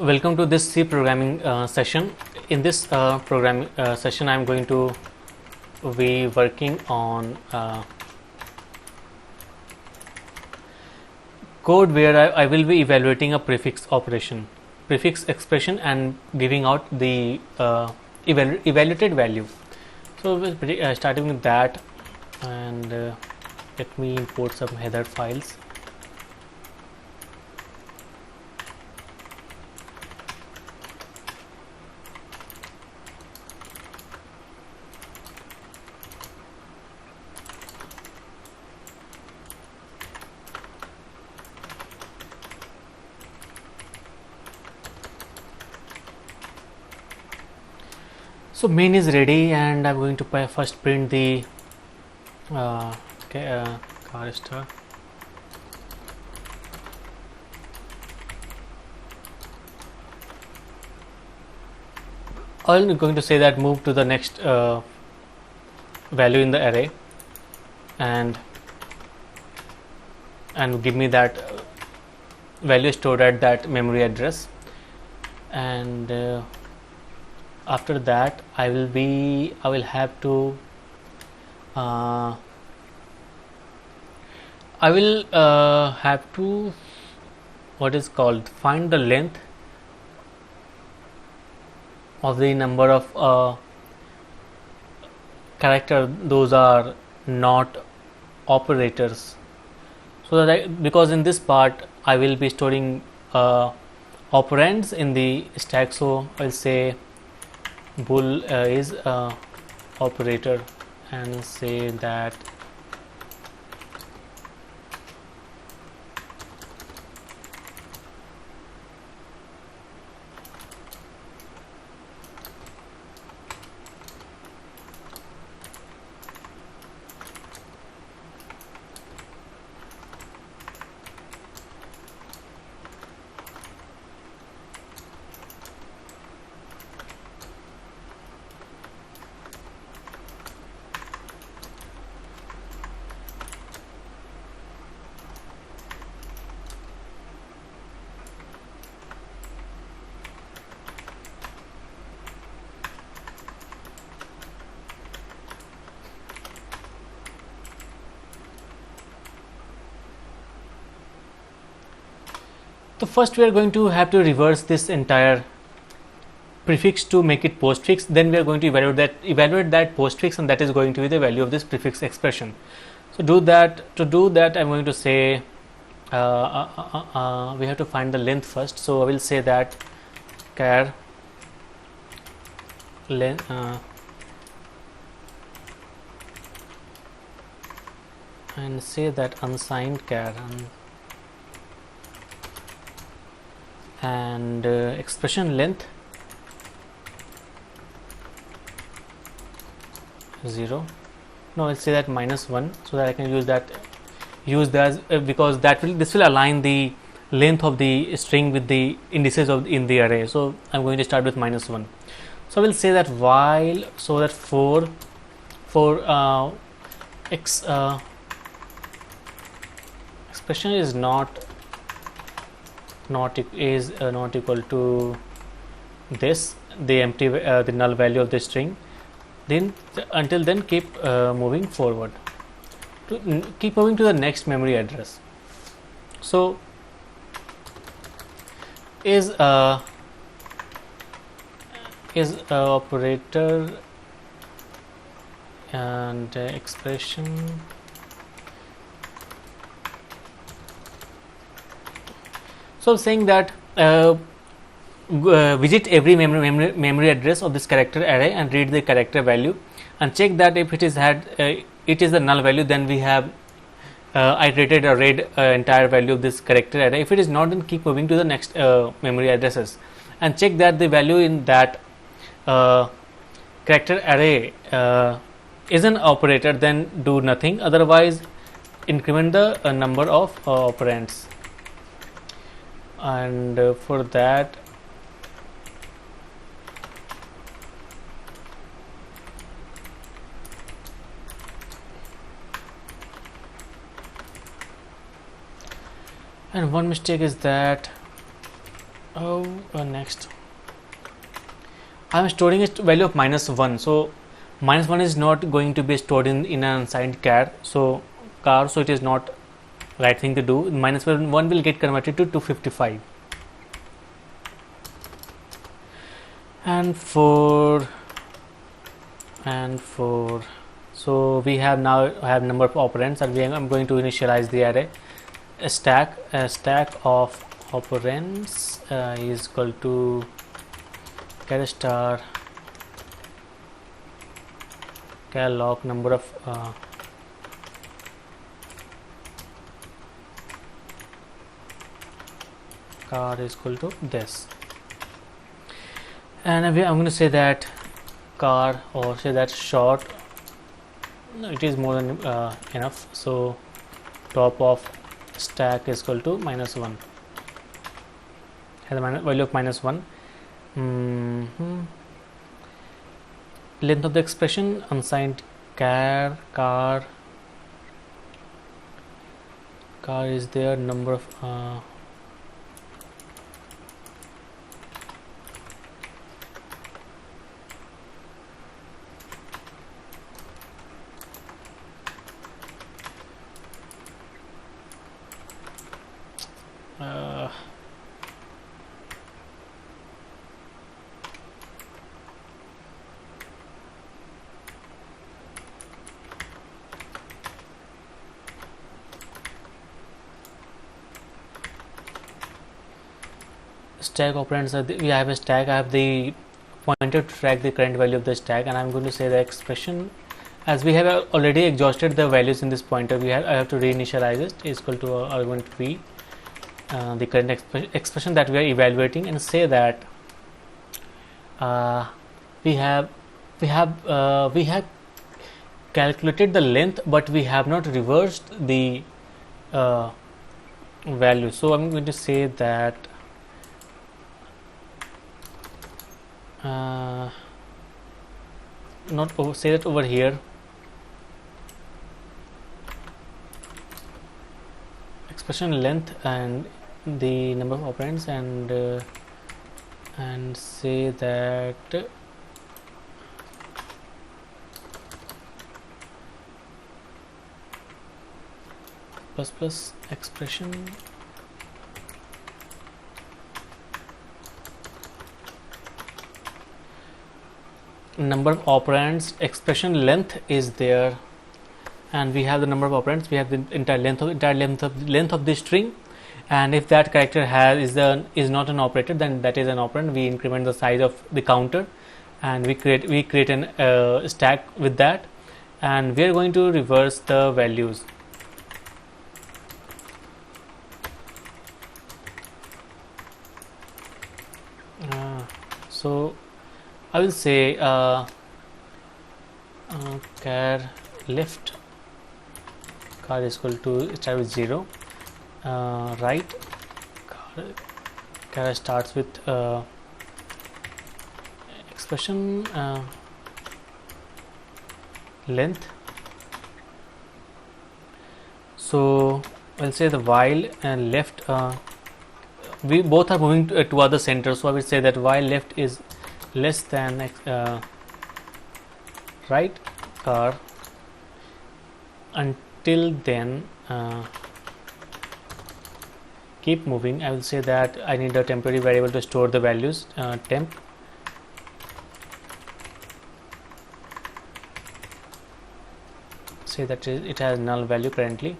Welcome to this C programming session. In this programming session, I am going to be working on code where I will be evaluating a prefix operation, prefix expression, and giving out the evaluated value. So we'll be starting with that, and let me import some header files. So main is ready, and I'm going to first print the car star. I'm going to say that move to the next value in the array, and give me that value stored at that memory address, and after that I will have to what is called find the length of the number of character those are not operators, so that because in this part I will be storing operands in the stack, so I'll say bool is operator, and say that so first we are going to have to reverse this entire prefix to make it postfix. Then we are going to evaluate that postfix, and that is going to be the value of this prefix expression. So to do that I'm going to say we have to find the length first. So I will say that char length and say that unsigned char and expression length 0. No, I'll say that -1, so that I can use that because this will align the length of the string with the indices in the array. So I'm going to start with -1. So I will say that while, so that for expression is not equal to this, the empty the null value of the string, then until then keep moving forward keep moving to the next memory address. So is operator and expression. So saying that visit every memory address of this character array and read the character value, and check that if it is the null value, then we have iterated or read entire value of this character array. If it is not, then keep moving to the next memory addresses, and check that the value in that character array is an operator, then do nothing, otherwise increment the number of operands. And for that And one mistake is that Next, I'm storing a value of -1. So -1 is not going to be stored in an unsigned car, so it is not right thing to do. -1 will get converted to 255. And for so we have now have number of operands, and I'm going to initialize the array. A stack of operands is equal to char star log number of car is equal to this, and I'm going to say that car, or say that short, no, it is more than enough. So top of stack is equal to -1, has a value of -1. Length of the expression, unsigned car is there, number of stack operands. We have a stack. I have the pointer to track the current value of the stack, and I'm going to say the expression, as we have already exhausted the values in this pointer, I have to reinitialize it, is equal to argument v, the current expression that we are evaluating, and say that we have calculated the length, but we have not reversed the value. So I'm going to say that say that over here, expression length and the number of operands, and say that plus expression number of operands, expression length is there, and we have the number of operands, we have the entire length of the string, and if that character is not an operator, then that is an operand. We increment the size of the counter, and we create an stack with that, and we are going to reverse the values. So I will say char left car is equal to start with 0, right char starts with expression length. So I'll say the while and left, we both are moving toward the center, so I will say that while left is less than right car, until then keep moving. I will say that I need a temporary variable to store the values, temp, say that it has null value currently.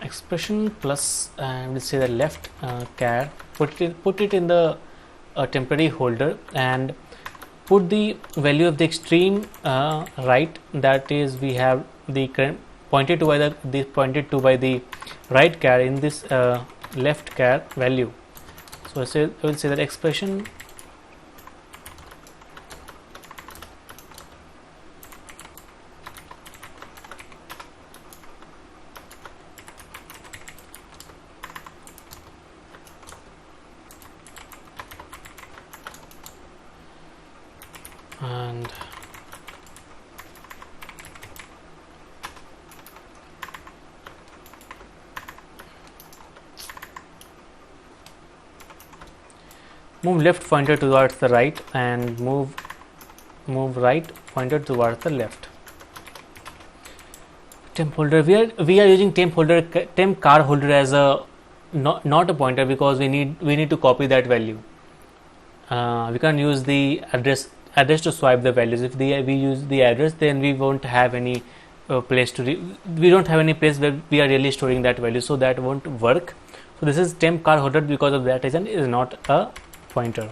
Expression plus, we'll say the left char, put it in the temporary holder, and put the value of the extreme right, that is we have the current pointed to by the right char in this left char value. So I will say that expression and move left pointer towards the right and move right pointer towards the left. Temp holder, we are using temp car holder as a not a pointer, because we need to copy that value. We can't use the address to swipe the values. If we use the address, then we won't have any place we don't have any place where we are really storing that value, so that won't work. So this is temp car holder, because of that reason is not a pointer.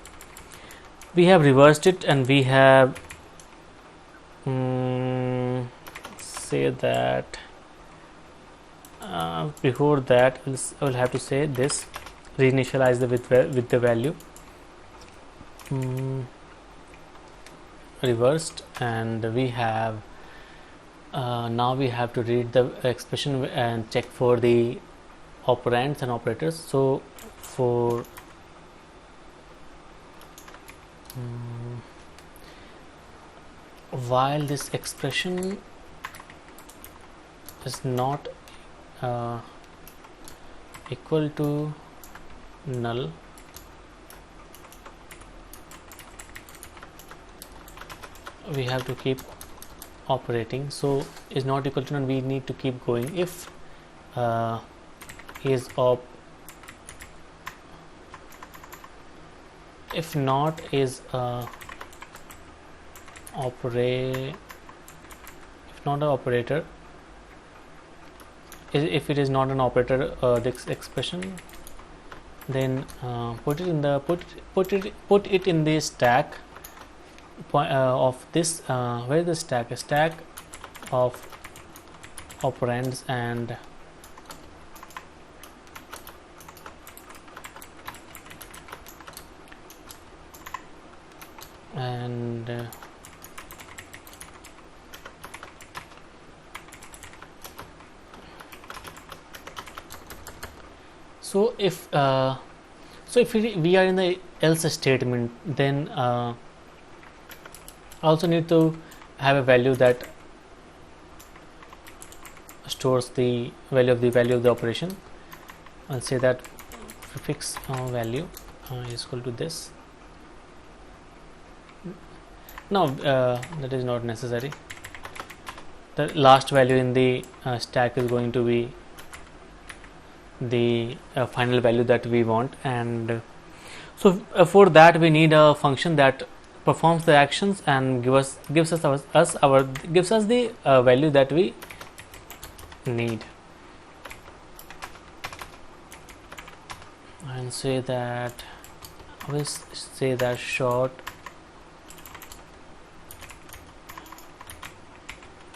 We have reversed it, and we have say that before that I will have to say this, reinitialize with the value reversed, and we have now we have to read the expression and check for the operands and operators. So for while this expression is not equal to null, we have to keep operating. So is not equal to null, we need to keep going. If is op, if not is operate, if not an operator, if it is not an operator, this expression, then put it in the put it in the stack of this where is the stack? A stack of operands and so if we are in the else statement, then also need to have a value that stores the value of the operation. I'll say that prefix value is equal to this. No, that is not necessary. The last value in the stack is going to be the final value that we want, and so for that we need a function that performs the actions and gives us the value that we need, and say that short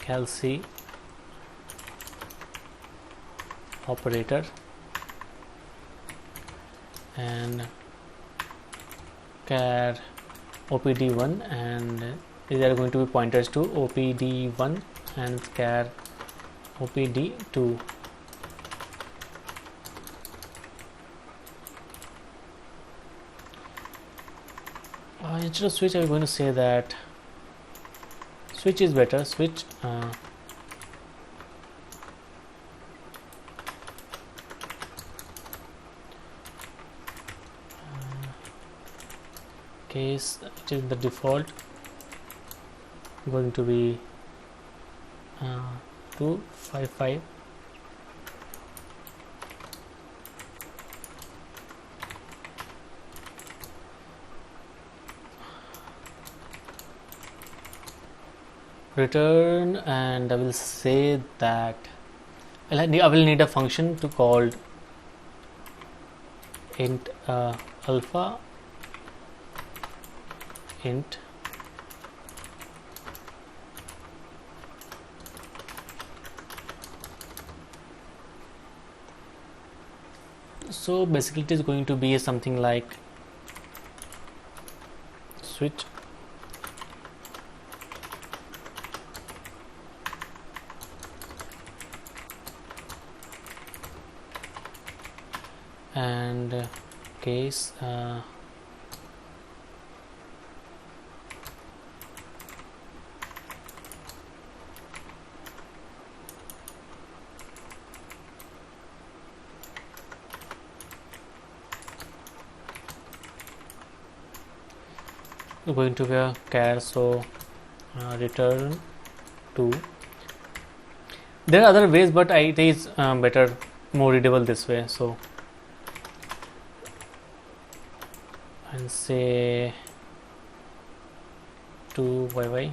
calc operator and char opd1, and these are going to be pointers to opd1 and char opd2. Instead of switch, I'm going to say that switch is better. Switch case, it is the default going to be 255. Return, and I will say that I will need a function to called int alpha int so basically it is going to be something like switch and case going to be a char, so return 2. There are other ways, but it is better, more readable this way. So and say 2yy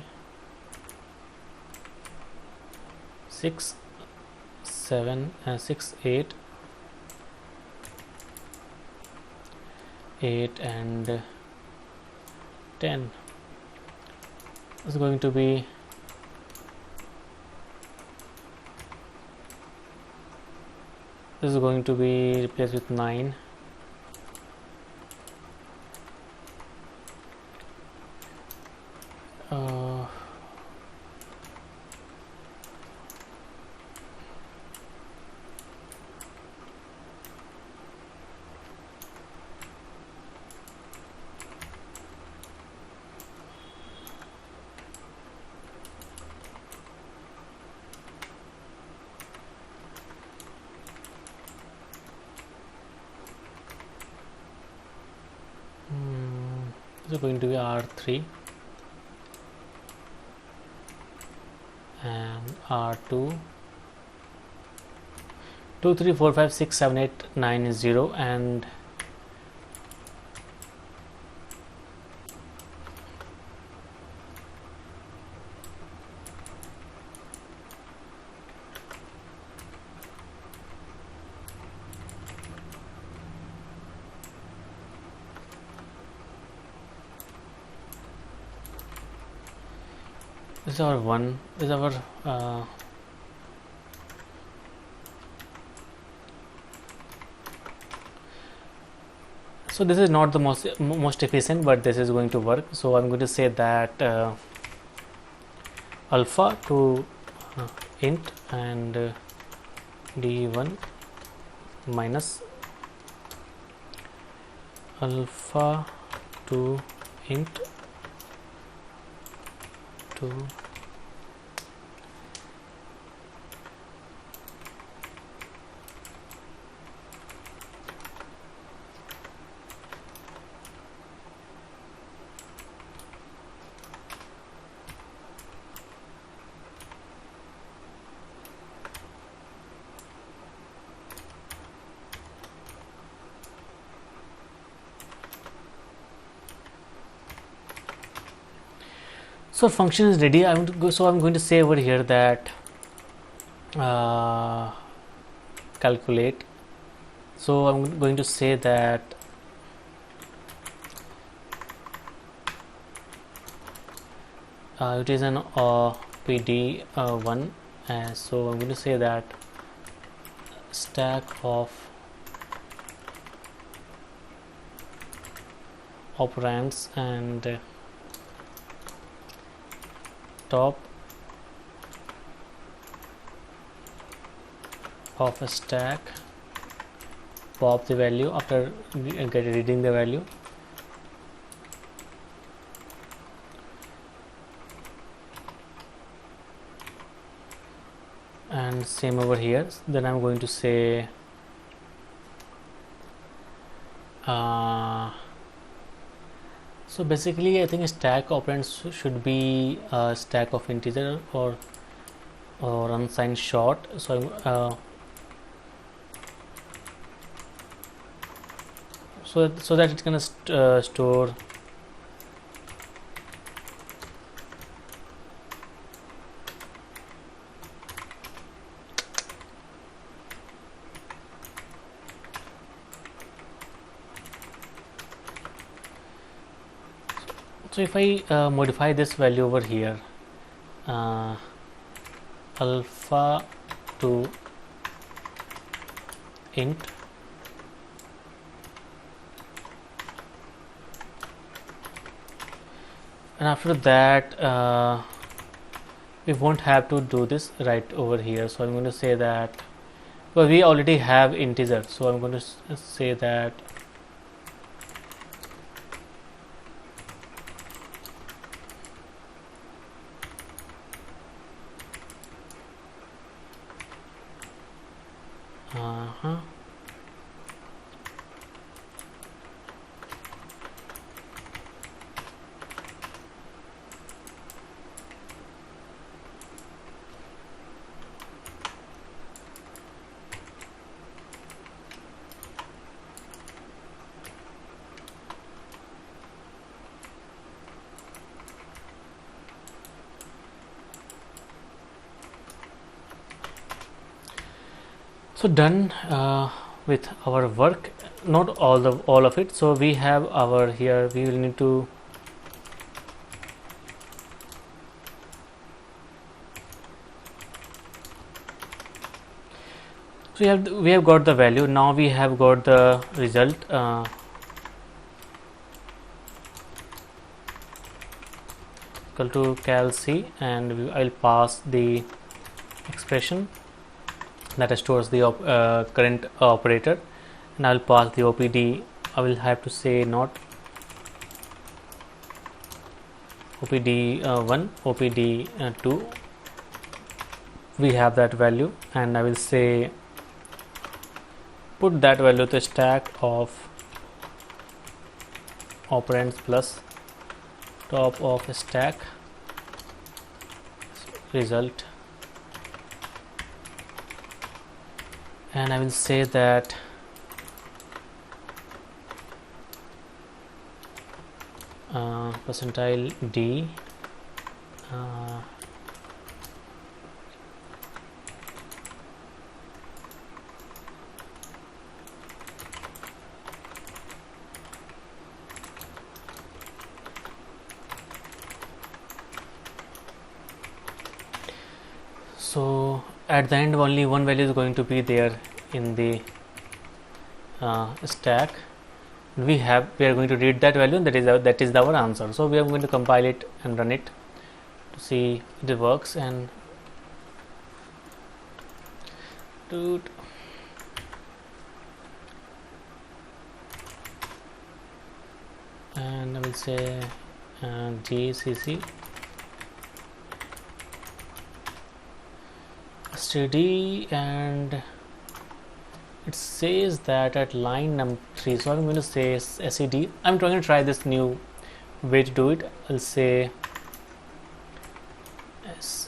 6 7 6 8 8 and 10 is going to be replaced with 9. This is going to be R3 and R2 2 3 4 5 6 7 8 9 is 0 and this is our 1 is our so this is not the most efficient, but this is going to work. So I'm going to say that alpha to int and d1 minus alpha to int to so function is ready. I'm going to say over here that calculate. So I'm going to say that it is an PD1, so I'm going to say that stack of operands and top of a stack, pop the value after reading the value, and same over here. Then I'm going to say so basically I think stack operands should be a stack of integer or unsigned short. So so that it's gonna store so if I modify this value over here, alpha to int and after that we won't have to do this right over here. So I'm going to say that, well, we already have integer, so I'm going to say that So done with our work, not all of it. So we have our here, we will need to so we have got the value. Now we have got the result. Equal to cal c, and I'll pass the expression that stores the current operator, and I'll pass the opd. I will have to say not opd 1, opd 2. We have that value, and I will say put that value to stack of operands plus top of stack result, and I will say that percentile d so at the end only one value is going to be there in the stack. We are going to read that value, and that is our answer. So we are going to compile it and run it to see if it works, and I will say gcc std, and it says that at line number 3, so I'm going to say sed. I'm trying to try this new way to do it. I'll say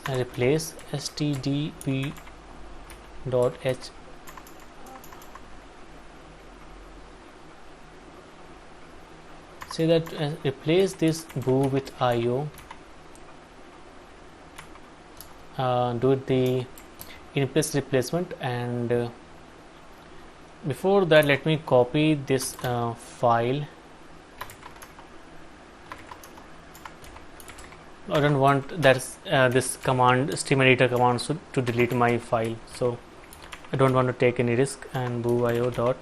replace stdp dot h say that replace this boo with io, do the in place replacement, and before that let me copy this file. I don't want this command stream editor command to delete my file, so I don't want to take any risk, and boo io dot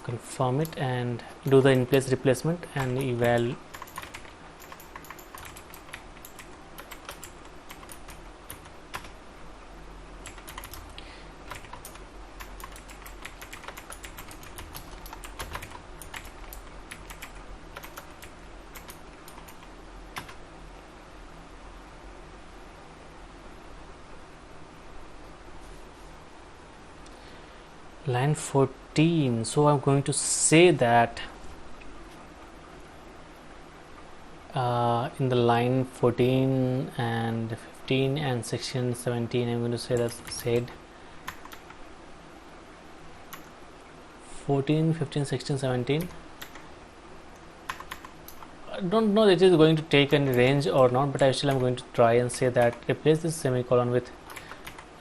confirm it and do the in place replacement and eval. Line 14, so I'm going to say that in the line 14 and 15 and 16 17 I'm going to say that said 14 15 16 17. I don't know if it is going to take any range or not, but actually I'm going to try and say that replace this semicolon with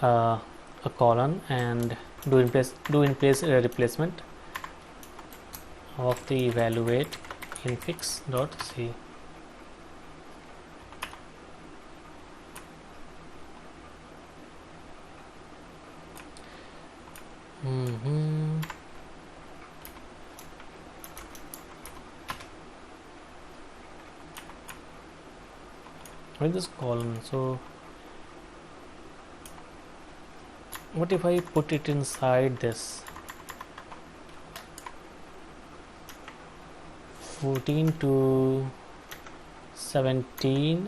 a colon and do in place replacement of the evaluate infix dot c. With this column, so what if I put it inside this 14 to 17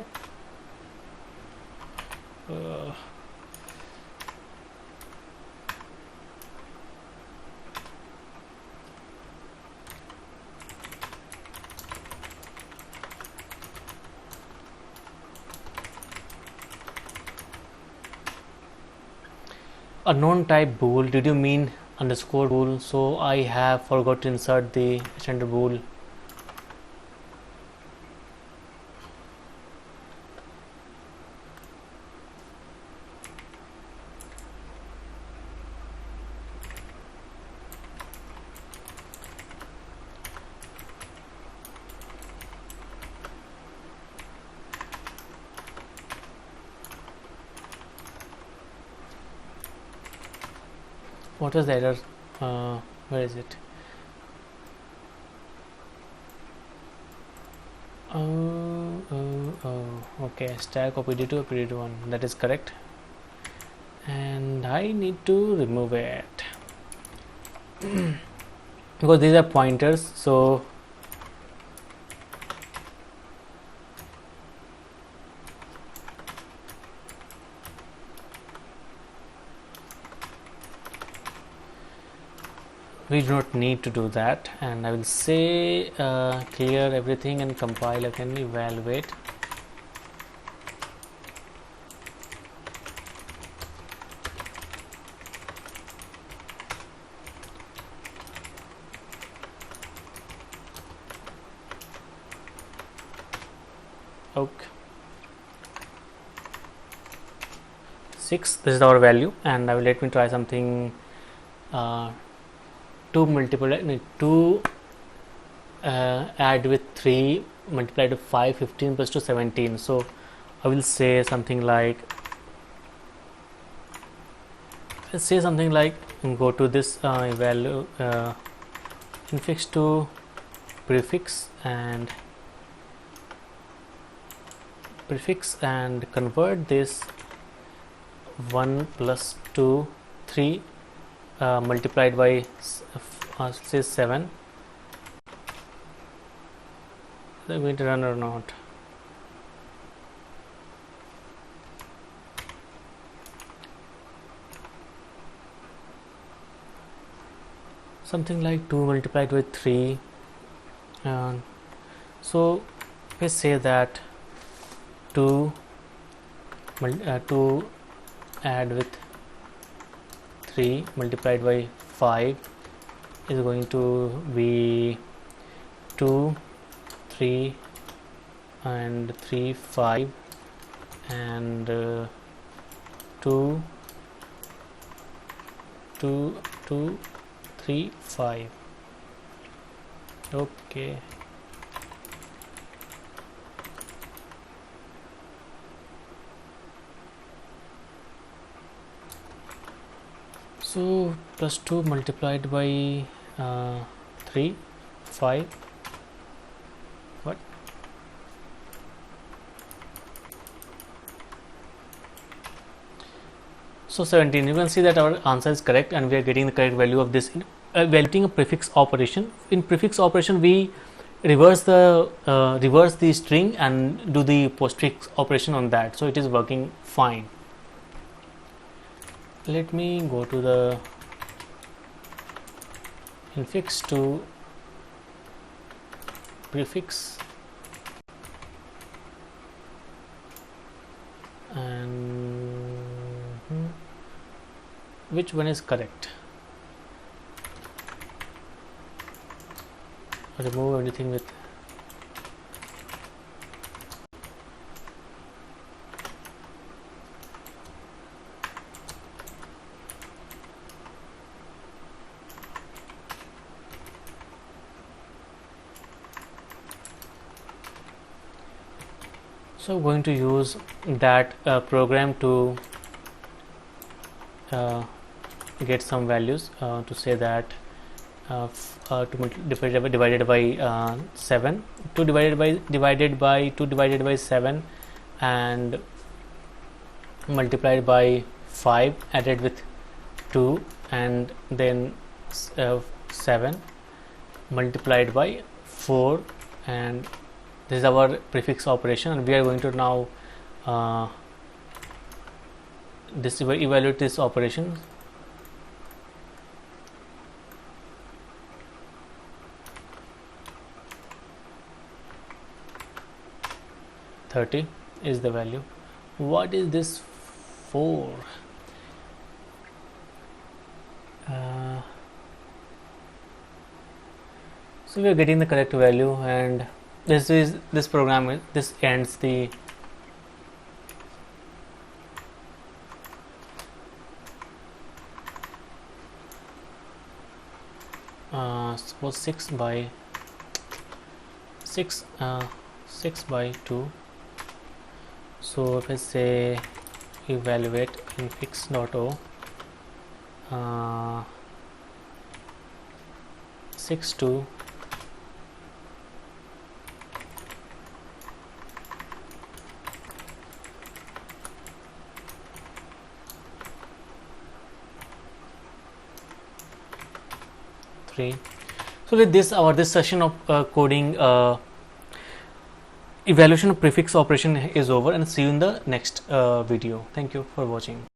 unknown type bool. Did you mean underscore bool? So I have forgot to insert the standard bool. What was the error? Where is it? Okay, stack opd2 opd1, that is correct, and I need to remove it because these are pointers, so we do not need to do that. And I will say clear everything and compile again, evaluate. Okay, 6, this is our value, and I will let me try something. 2 add with 3 multiplied with 5, 15 plus 2, 17. So I will say something like, let's say something like, go to this value infix to prefix and convert this 1 plus 2 3 multiplied by say 7. Is it going to run or not? Something like 2 multiplied with 3. So we say that 2 add with 3 multiplied by 5 is going to be 2, 3 and 3, 5 and 2, 2, 2, 3, 5. Okay. So plus 2 multiplied by 3, 5. What? So 17. You can see that our answer is correct, and we are getting the correct value of this. Evaluating a prefix operation. In prefix operation, we reverse the string and do the postfix operation on that. So it is working fine. Let me go to the infix to prefix and which one is correct? Remove anything with so going to use that program to get some values to say that divided by 7, 2 divided by 7 and multiplied by 5 added with 2 and then 7 multiplied by 4, and this is our prefix operation, and we are going to now evaluate this operation. $30 is the value. What is this for? So we are getting the correct value, and this ends the suppose 6 by 2. So if I say evaluate infix.o 62 3. So with this, our this session of coding evaluation of prefix operation is over, and see you in the next video. Thank you for watching.